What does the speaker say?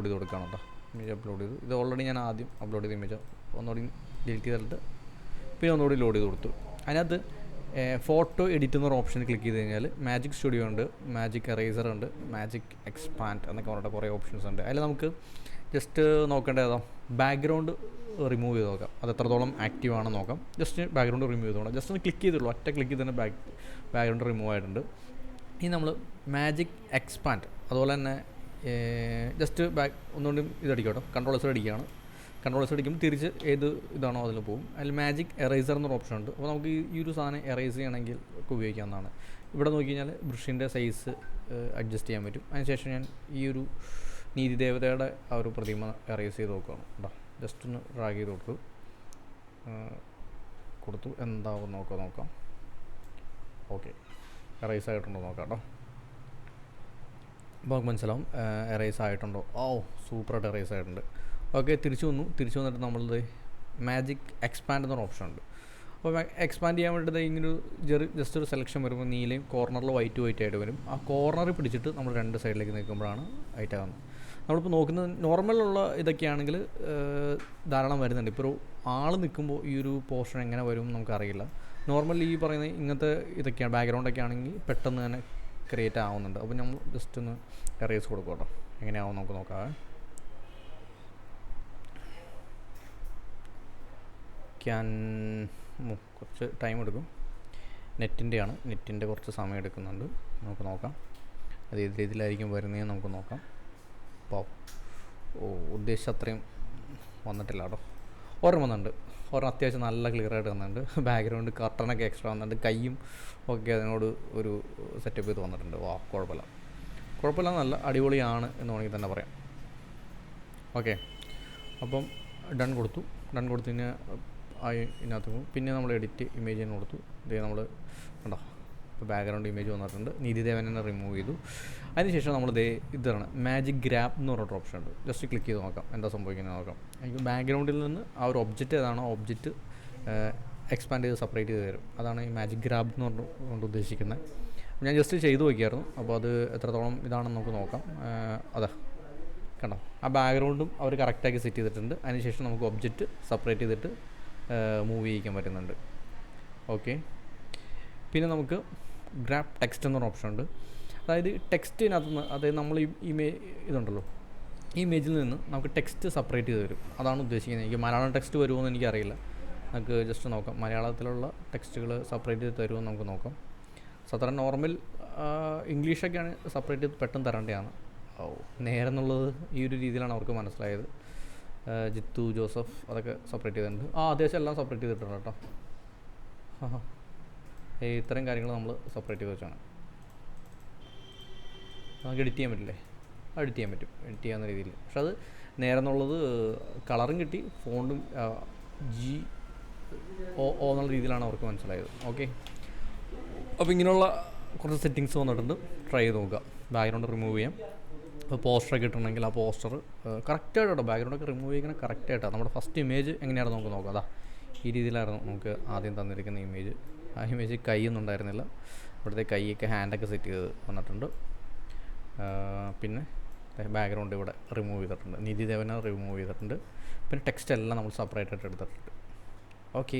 ചെയ്ത് കൊടുക്കുകയാണ് കേട്ടോ. ഇമേജ് അപ്ലോഡ് ചെയ്തു. ഇത് ഓൾറെഡി ഞാൻ ആദ്യം അപ്ലോഡ് ചെയ്ത ഇമേജ് ഒന്നുകൂടി ഡിലീറ്റ് ചെയ്തിട്ട് പിന്നെ ഒന്നുകൂടി ലോഡ് ചെയ്ത് കൊടുത്തു. അതിനകത്ത് ഫോട്ടോ എഡിറ്റ് എന്നൊരു ഓപ്ഷൻ ക്ലിക്ക് ചെയ്ത് കഴിഞ്ഞാൽ മാജിക് സ്റ്റുഡിയോ ഉണ്ട്, മാജിക് എറേസർ ഉണ്ട്, മാജിക് എക്സ്പാൻഡ് എന്നൊക്കെ പറഞ്ഞിട്ട് കുറേ ഓപ്ഷൻസ് ഉണ്ട്. അതിൽ നമുക്ക് ജസ്റ്റ് നോക്കേണ്ടത് ഏതാ, ബാക്ക്ഗ്രൗണ്ട് റിമൂവ് ചെയ്ത് നോക്കാം. അത് എത്രത്തോളം ആക്റ്റീവ് ആണെന്ന് നോക്കാം. ജസ്റ്റ് ബാക്ക്ഗ്രൗണ്ട് റിമൂവ് ചെയ്ത് നോക്കാം. ജസ്റ്റ് ഒന്ന് ക്ലിക്ക് ചെയ്തുള്ളൂ, ഒറ്റ ക്ലിക്ക് ചെയ്ത് തന്നെ ബാക്ക്ഗ്രൗണ്ട് റിമൂവ് ആയിട്ടുണ്ട്. ഇനി നമ്മൾ മാജിക് എക്സ്പാൻഡ് അതുപോലെ തന്നെ ജസ്റ്റ് ഒന്നുകൊണ്ടും ഇതടിക്കട്ടോ, കൺട്രോൾസ് അടിക്കുകയാണ്. കൺട്രോൾസ് അടിക്കുമ്പോൾ തിരിച്ച് ഏത് ഇതാണോ അതിൽ പോകും. അതിൽ മാജിക് എറേസർ എന്നൊരു ഓപ്ഷൻ ഉണ്ട്. അപ്പോൾ നമുക്ക് ഈ ഒരു സാധനം എറേസ് ചെയ്യണമെങ്കിൽ ഒക്കെ ഉപയോഗിക്കാവുന്നതാണ്. ഇവിടെ നോക്കി കഴിഞ്ഞാൽ ബ്രഷിൻ്റെ സൈസ് അഡ്ജസ്റ്റ് ചെയ്യാൻ പറ്റും. അതിനുശേഷം ഞാൻ ഈ ഒരു നീതി ദേവതയുടെ ആ ഒരു പ്രതിമ എറേസ് ചെയ്ത് നോക്കുകയാണ് കേട്ടോ. ജസ്റ്റ് ഒന്ന് ഡ്രാഗ് ചെയ്ത് കൊടുത്തു എന്താവും നോക്കാം. ഓക്കെ, എറേസ് ആയിട്ടുണ്ടോ നോക്കാം കേട്ടോ. അപ്പോൾ നമുക്ക് മനസ്സിലാവും എറേസ് ആയിട്ടുണ്ടോ. ഓ, സൂപ്പറായിട്ട് എറേസ് ആയിട്ടുണ്ട്. ഓക്കെ, തിരിച്ചു വന്നിട്ട് നമ്മളത് മാജിക് എക്സ്പാൻഡ് എന്നൊരു ഓപ്ഷൻ ഉണ്ട്. അപ്പോൾ എക്സ്പാൻഡ് ചെയ്യാൻ വേണ്ടിയിട്ട് ഇങ്ങനെ ജസ്റ്റ് ഒരു സെലക്ഷൻ വരുമ്പോൾ നീലയും കോർണറിൽ വൈറ്റ് ആയിട്ട് വരും. ആ കോർണറിൽ പിടിച്ചിട്ട് നമ്മൾ രണ്ട് സൈഡിലേക്ക് നിൽക്കുമ്പോഴാണ് വൈറ്റ് ആകുന്നത്. നമ്മളിപ്പോൾ നോക്കുന്നത് നോർമലുള്ള ഇതൊക്കെയാണെങ്കിൽ ധാരാളം വരുന്നുണ്ട്. ഇപ്പോൾ ഒരു ആൾ നിൽക്കുമ്പോൾ ഈ ഒരു പോർഷൻ എങ്ങനെ വരും നമുക്കറിയില്ല. നോർമലി ഈ പറയുന്ന ഇങ്ങനത്തെ ഇതൊക്കെയാണ്, ബാക്ക്ഗ്രൗണ്ടൊക്കെ ആണെങ്കിൽ പെട്ടെന്ന് തന്നെ ക്രിയേറ്റ് ആവുന്നുണ്ട്. അപ്പോൾ നമ്മൾ ജസ്റ്റ് ഒന്ന് എറേസ് കൊടുക്കും കേട്ടോ. എങ്ങനെയാവും നമുക്ക് നോക്കാം. കുറച്ച് ടൈം എടുക്കും. നെറ്റിൻ്റെ കുറച്ച് സമയം എടുക്കുന്നുണ്ട്. നമുക്ക് നോക്കാം അത് ഏത് രീതിയിലായിരിക്കും വരുന്നതെന്ന് നമുക്ക് നോക്കാം. അപ്പോൾ ഉദ്ദേശിച്ച അത്രയും വന്നിട്ടില്ല കേട്ടോ. ഒരെണ്ണം വന്നിട്ടുണ്ട്, ഒരെണ്ണം അത്യാവശ്യം നല്ല ക്ലിയർ ആയിട്ട് വന്നിട്ടുണ്ട്. ബാക്ക്ഗ്രൗണ്ട് കർട്ടനൊക്കെ എക്സ്ട്രാ വന്നിട്ടുണ്ട്, കൈയും ഒക്കെ അതിനോട് ഒരു സെറ്റപ്പ് ചെയ്ത് വന്നിട്ടുണ്ട്. കുഴപ്പമില്ല, നല്ല അടിപൊളിയാണ് എന്ന് വേണമെങ്കിൽ തന്നെ പറയാം. ഓക്കെ, അപ്പം ഡൺ കൊടുത്തു കഴിഞ്ഞാൽ ഇതിനകത്ത് പോകും. പിന്നെ നമ്മൾ എഡിറ്റ് ഇമേജിന് കൊടുത്തു. ഇതേ നമ്മൾ കണ്ടോ, ഇപ്പോൾ ബാക്ക്ഗ്രൗണ്ട് ഇമേജ് വന്നിട്ടുണ്ട്. നീതിദേവനെ റിമൂവ് ചെയ്തു. അതിനുശേഷം നമ്മൾ ഇതാണ് മാജിക് ഗ്രാബ് എന്ന് പറഞ്ഞൊരു ഓപ്ഷൻ ഉണ്ട്. ജസ്റ്റ് ക്ലിക്ക് ചെയ്ത് നോക്കാം എന്താ സംഭവിക്കുന്നത് നോക്കാം. എനിക്ക് ബാക്ക്ഗ്രൗണ്ടിൽ നിന്ന് ആ ഒരു ഒബ്ജക്റ്റ് ഏതാണോ ഒബ്ജക്റ്റ് എക്സ്പാൻഡ് ചെയ്ത് സെപ്പറേറ്റ് ചെയ്ത് തരും. അതാണ് ഈ മാജിക് ഗ്രാബ് എന്ന് കൊണ്ട് ഉദ്ദേശിക്കുന്നത്. ഞാൻ ജസ്റ്റ് ചെയ്ത് നോക്കിയായിരുന്നു. അപ്പോൾ അത് എത്രത്തോളം ഇതാണെന്ന് നമുക്ക് നോക്കാം. അതാ കണ്ടോ, ആ ബാക്ക്ഗ്രൗണ്ടും അവർ കറക്റ്റാക്കി സെറ്റ് ചെയ്തിട്ടുണ്ട്. അതിനുശേഷം നമുക്ക് ഒബ്ജക്റ്റ് സെപ്പറേറ്റ് ചെയ്തിട്ട് മൂവ് ചെയ്യിക്കാൻ പറ്റുന്നുണ്ട്. ഓക്കെ, പിന്നെ നമുക്ക് ഗ്രാബ് ടെക്സ്റ്റ് എന്നൊരു ഓപ്ഷൻ ഉണ്ട്. അതായത് ടെക്സ്റ്റിനകത്തുനിന്ന്, അതായത് നമ്മൾ ഈ ഇതുണ്ടല്ലോ, ഈ ഇമേജിൽ നിന്ന് നമുക്ക് ടെക്സ്റ്റ് സെപ്പറേറ്റ് ചെയ്ത് തരും. അതാണ് ഉദ്ദേശിക്കുന്നത്. എനിക്ക് മലയാളം ടെക്സ്റ്റ് വരുമോ എന്ന് എനിക്കറിയില്ല. നമുക്ക് ജസ്റ്റ് നോക്കാം. മലയാളത്തിലുള്ള ടെക്സ്റ്റുകൾ സെപ്പറേറ്റ് ചെയ്ത് തരുമോ നമുക്ക് നോക്കാം. സാധാരണ നോർമൽ ഇംഗ്ലീഷൊക്കെയാണ് സെപ്പറേറ്റ് ചെയ്ത് പെട്ടെന്ന് തരേണ്ടതാണ്. നേരെന്നുള്ളത് ഈ ഒരു രീതിയിലാണ് അവർക്ക് മനസ്സിലായത്. ജിത്തു ജോസഫ് അതൊക്കെ സെപ്പറേറ്റ് ചെയ്തിട്ടുണ്ട്. അത്യാവശ്യം എല്ലാം സെപ്പറേറ്റ് ചെയ്തിട്ടുണ്ട് കേട്ടോ. ഇത്രയും കാര്യങ്ങൾ നമ്മൾ സെപ്പറേറ്റ് ചെയ്ത് വെച്ചാണ്. നമുക്ക് എഡിറ്റ് ചെയ്യാൻ പറ്റില്ലേ? എഡിറ്റ് ചെയ്യാൻ പറ്റും, എഡിറ്റ് ചെയ്യാവുന്ന രീതിയിൽ. പക്ഷെ അത് നേരെന്നുള്ളത് കളറും കിട്ടി, ഫോണ്ടും GO എന്നുള്ള രീതിയിലാണ് അവർക്ക് മനസ്സിലായത്. ഓക്കെ, അപ്പോൾ ഇങ്ങനെയുള്ള കുറച്ച് സെറ്റിങ്സ് വന്നിട്ടുണ്ട്. ട്രൈ ചെയ്ത് നോക്കുക. ബാക്ക്ഗ്രൗണ്ട് റിമൂവ് ചെയ്യാം. അപ്പോൾ പോസ്റ്ററൊക്കെ ഇട്ടിട്ടുണ്ടെങ്കിൽ ആ പോസ്റ്റർ കറക്റ്റായിട്ടോ, ബാക്ക്ഗ്രൗണ്ടൊക്കെ റിമൂവ് ചെയ്യുന്നത് കറക്റ്റായിട്ടാണ്. നമ്മുടെ ഫസ്റ്റ് ഇമേജ് എങ്ങനെയാണെന്ന് നമുക്ക് നോക്കാം. അതാ ഈ രീതിയിലായിരുന്നു നമുക്ക് ആദ്യം തന്നിരിക്കുന്ന ഇമേജ്. ആ ഇമേജ് കൈയൊന്നും ഉണ്ടായിരുന്നില്ല. ഇവിടുത്തെ കൈയൊക്കെ ഹാൻഡൊക്കെ സെറ്റ് ചെയ്ത് വന്നിട്ടുണ്ട്. പിന്നെ ബാക്ക്ഗ്രൗണ്ട് ഇവിടെ റിമൂവ് ചെയ്തിട്ടുണ്ട്, നീതിദേവനെ റിമൂവ് ചെയ്തിട്ടുണ്ട്. പിന്നെ ടെക്സ്റ്റ് എല്ലാം നമ്മൾ സെപ്പറേറ്റ് ആയിട്ട് എടുത്തിട്ടുണ്ട്. ഓക്കെ.